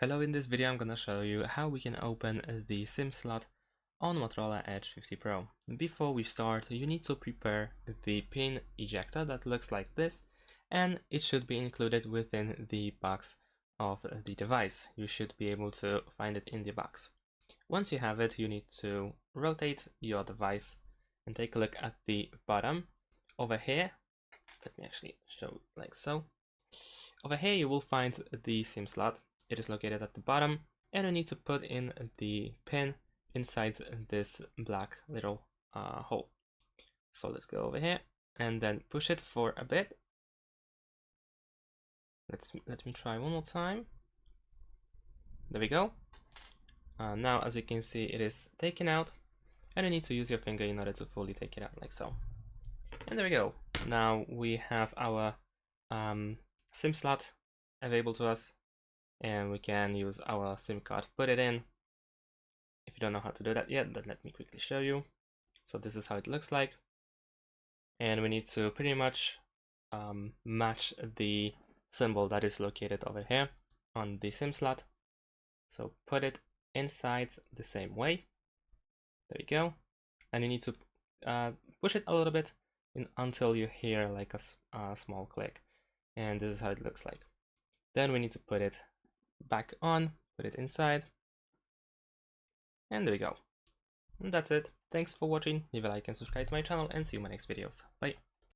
Hello, in this video I'm gonna show you how we can open the SIM slot on Motorola Edge 50 Pro. Before we start, you need to prepare the pin ejector that looks like this, and it should be included within the box of the device. You should be able to find it in the box. Once you have it, you need to rotate your device and take a look at the bottom. Over here, let me actually show like so. Over here you will find the SIM slot. It is located at the bottom, and you need to put in the pin inside this black little hole. So let's go over here and then push it for a bit. Let me try one more time. There we go. Now, as you can see, it is taken out, and you need to use your finger in order to fully take it out, like so. And there we go. Now we have our SIM slot available to us, and we can use our SIM card, put it in. If you don't know how to do that yet, then let me quickly show you. So this is how it looks like, and we need to pretty much match the symbol that is located over here on the SIM slot. So put it inside the same way. There we go. And you need to push it a little bit until you hear like a small click, and this is how it looks like. Then we need to put it back on, put it inside, and there we go. And that's it. Thanks for watching. Leave a like and subscribe to my channel, and see you in my next videos. Bye.